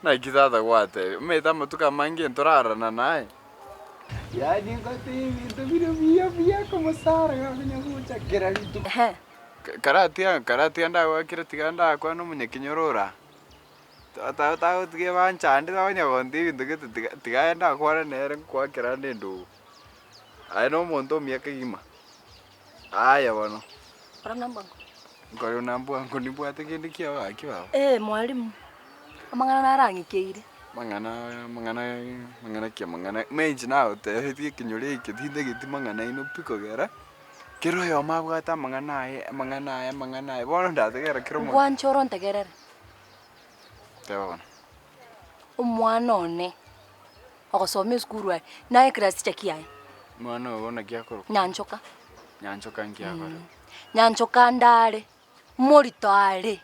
Na kithatha gwate. Meta mutuka mangi nturarana naye. Yani ngote bintu biro como sara gabinya gucha keraritu. Karatia ndagwakire tiga ndakwa no munyekinyorora. Tata utige banchandi abanya bondi bintu gite tiga ndakwa nere kwakira ndu. Ai no muntu miaka gima. Aya bono. Para nambango. Ngoro nambango nibwate kindi kiao akiwa. Mwalimu. Amangana narangikeire. Mangana kia mangana. Meji nao te hiti kinyore ikithinde giti mangana ino piko gera. Kero yo mabwata mangana. Bono ndategera kero mo. Gwanchoro ntegerere. Tebona. Umwana one. Ogosomia skuru ai. Nae class chakiai. Mwana ubona gyakoro. Nyanchoka. Nyanchoka ngyakoro. Nyanchoka ndare. Moritare.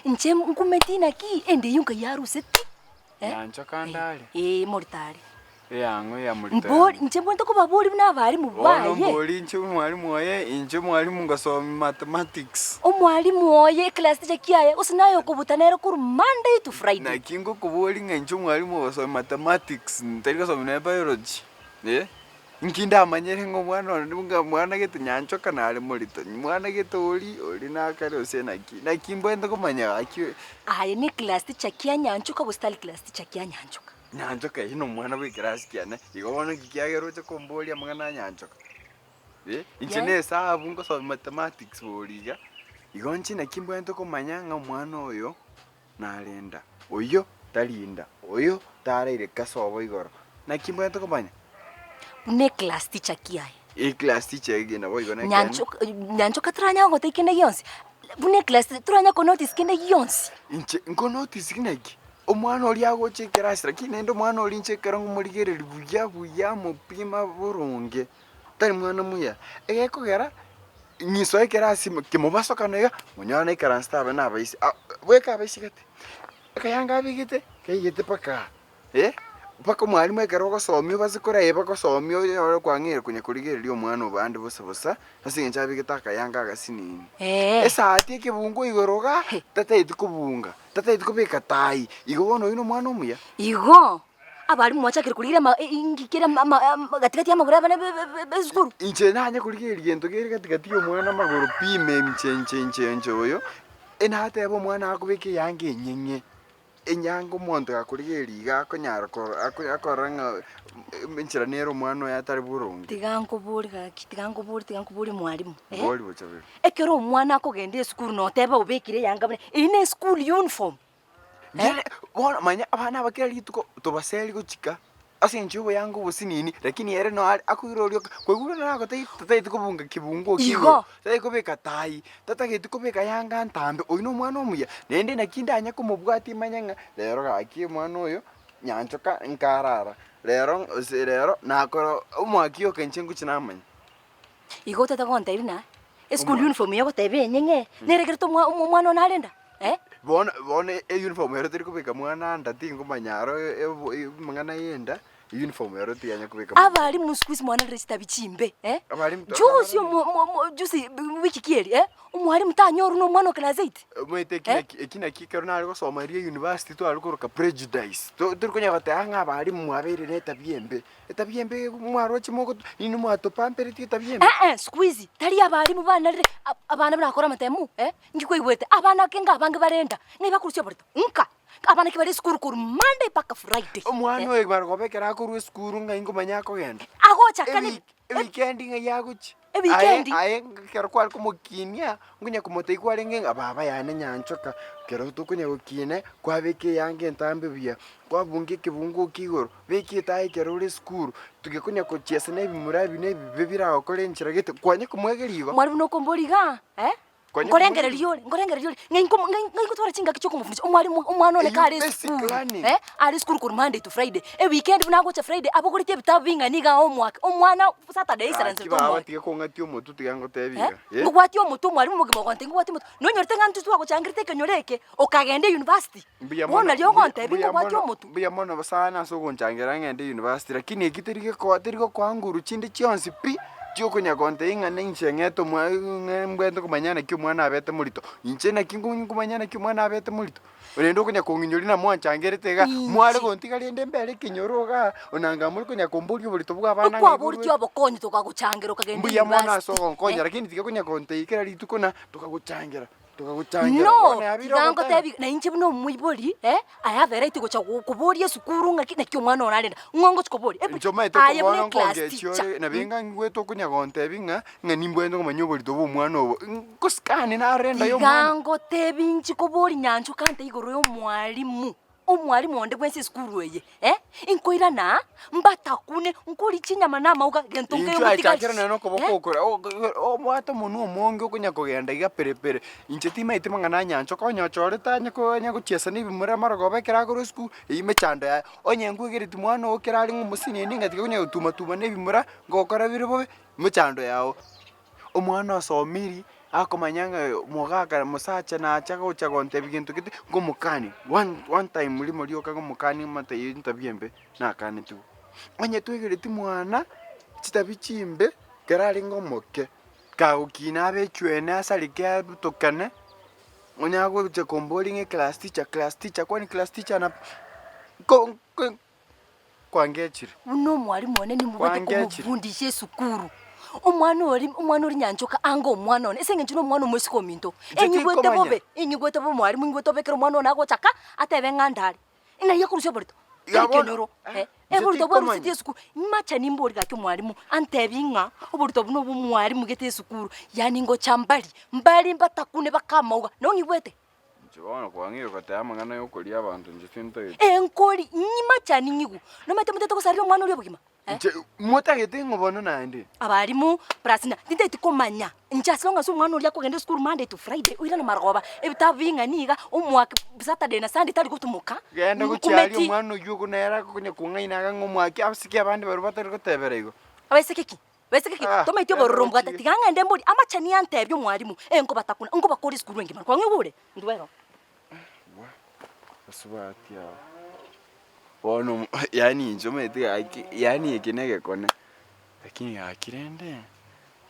Nche nkumetina ki ende yunga yaruseti. Nyanchoka ndare. Moritare. Yango ya moritare. Mbori nche mbonto ko babori n'abari mu baye. Ono mbori nche mwalimu oye inche mwalimu ngasomi mathematics. Omwalimu oye class chakiai usinayo kubutanera kuru Monday to Friday. Na kingo kubori nche mwalimu ngasomi mathematics ntelika somi na biology. Nkinda amanyere ngo mwana gete nyanchoka nale morito mwana gete oli nakare osenaki na kimbo enda kumanya aki ni class chakia nyanchoka bustali class chakia nyanchoka hino mwana we class kiane igona kikiagero cha komboli amangana nyanchoka inchene sabu ngo so mathematics boliga igonchi na kimbo enda kumanya nga mwana oyo nalenda oyo talinda oyo tareire kasobo igoro na kimbo enda kumanya ne class teacher kiai. Class teacher igina boigona nyanchoka tranya ngo tekene yonsi. Bune class tranya ko notice kene yonsi. Inche ngo notice kinaki. Omwana oli agoche class lakini ndo mwana oli nchekera ngo muligereri buya mupima burunge. Tari mwana muya. Egeko gera nyiso class kimubaso kanega munyana class tabe nabaisi. Weka abaisi gate. Akayanga bigite kayite paka. Paka mwalimu ekero gosomio bazikora bagosomio yo kwangire kunya kurigereria omwana obande bosa ase nchabi gitaka yanga gasinini esati ekibungo igoroga tata itukubunga tata itukubika tai igobono ino mwana omuya igo abari mwachakire kurigira ingikira gatigati amaguru bana bezguru inche nanya kurigereria ento gere gatigati omwana amaguru pime mchenche oyo enate abo mwana akubike yange nyenye enyango monto akurigeria akonyara akoranga minchira nero mwana yatari burungi tigankuburi mwalimu boli bochabere ekero mwana akogende school no teba ubekire yanga bane ine school uniform bona manya abana bakira lituko tobaseli gochika ase nchubo yangu businini lakini ere no akuirorio kwegura nako tata kubunga kibungo kigo tata kubeka tai tata kubeka yanga ntambe oino mwana omuya nende nakindanya kumubwati manyanga lero gaki mwana oyo nyanchoka nkarara lero nakoro umwakio kenchengu chinamanya igo tata gonta irina school uniform yako tebe nyenge neregerto mwana onalenda bona uniform yero tiri kubeka mwana ndati ngomanyaro mangana yenda uniform yero tianya kubeka abali musqueeze mwana register bichimbe juzi wiki kieri umwalimu tanyoru no mwana class 8 mwete kina kikero nari gosomairie university to arukoroka prejudice turi kunya batanga abali mwabere neta biembe mwaro chimoko inu mwato pamperiti tabiembe squeeze tari abali mu bana abana bakora matemu ngikoigwete abana kenga abange barenda niba kurusyo borto nka abana kibari school kur Monday paka Friday omwana we bargobekera akuru school nga ingomanya ko genda agocha kani weekend nga yaguchi weekend aye kero kwal kumukinia ngunya kumoteikwa renge ababa yana nyanchoka kero tukunya gukine kwabeke yange ntambe bia kwabunge kibungu kigoro beki tai kero ri school tugekunya ko chese ne bimurabi ne bibira okore nchira gete kwanye kumwegerigo mwalimu no komboriga ngorengererio ngai twara chinga kichoko mufundisha umwana one kare school ari school kur Monday to Friday weekend buna gocha Friday abogorite bitabu binganiga homework umwana Saturday silence to mo tige ko ngati omutu tigango tebiga ngwati omutu mwalimu mugimo gonte ngwati mutu no nyorte ngantu twa gochangirite kenyoreke okagende university bona lyo gonte bingo gwati omutu bia mono sana so gonchangira ngende university lakini ekiterige ko aterigo kwa nguru chinde chionsi pi tio kunya konte inga ninche ngeto mbwento kumanyana kyo mwana abete mulito inche na kingu kumanyana kyo mwana abete mulito urendo kunya konginyori na mwanchangeretega mware gontiga rende mbere kinyoroga onanga muri kunya komburi bulito bwa bana kwa buri tyo bokonyi tukaguchangira ukagenda mbuya mwana so konkonya lakini tika kunya konte ikera rituko na tukaguchangira no gango tebi na inche buno muibori I have a right to go kubori esukuru ngaki na kyo mwana onarenda ngongo chikobori njoma eto kubona kongesyo na binga ngweto kunya konte binga ngani mbwendo kumanyobori to mwana obo kuskani na renda yo mwana gango tebi nchikobori nyancho kante igoro yo mwalimu omwalimu onde bwense skuru eye inkoira na mbatakune nkuri chinyama na mauga gentonke yo mutika kira na no koboko okora o mwato munu omonge okunya kogenda iga perepere inche tima itima ngana nyancho konya choreta nya kuchiesa ni bimura marogobe kira goro sku ime chando ya onye ngugiriti mwana okira ali ngumusini ninga tika kunya tuma ne bimura ngokora biribo muchando yao omwana osomiri akomanyanga mogaka musacha na achaga uchaga ntebi gintu kiti ngomukani one time muri muri okaga mukani mate yinta byembe nakane tu onye twigiriti mwana chitabichimbe kerali ngomoke kaukina abechwene asalike butokane onya go je komboli nge class teacher kwani class teacher na kwangechire uno mwalimu one ni mubate kumufundisha sukuru umwana ori nyanchoka ango umwana one esenge nchino umwana umwesiko minto enyigwete bo mwalimu ngweto bekero umwana one agochaka atebe ngandari ina yakurusha borito kenero borito bo rusiti sukuru macha nimbori gake mwalimu antebinga oborito buno bo mwalimu gete sukuru yani ngo chambali mbali mbatakune bakamauga nongibwete chibona kwangiro katama ngana yokolia abantu nje finto enkoli nyimacha ninyigu nomete mutete kusarira umwana uri obugima mutagete ngobono nande abarimu prasina ndite tikomanya nchasilonga so mwana uri akogenda school Monday to Friday uira na maroba ebitavinga niga umwaka Saturday na Sunday tari gutumuka genda gucyari umwana uyu kunera kunya kungaina ngomwaki abasiki abandi bari batari guteberego abasekeki toma ityo borombo gatatiganga ndembori amachani yantebyo mwarimu ngo batakuna ngo bakora school ngima kwa ngibure ndwero asubati ya bono yani njomete yani ekinege kone lakini akirende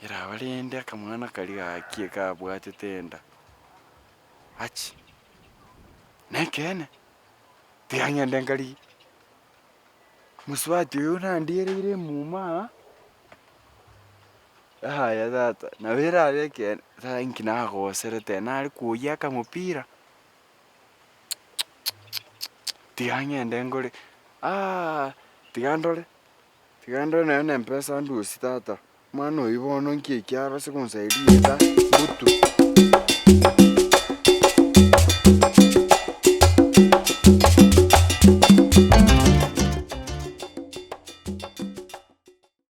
irabalende akamwana kali gakie kabwate tenda achi nekene tianya ndengali muswati yona ndierere muma ya tata na vera beke thanki na gosere tena ari kuyaka mupira tianya ndengole tigandole na mpesa ndusi tata mwana uyibono nkiekya base konsaidia ta butu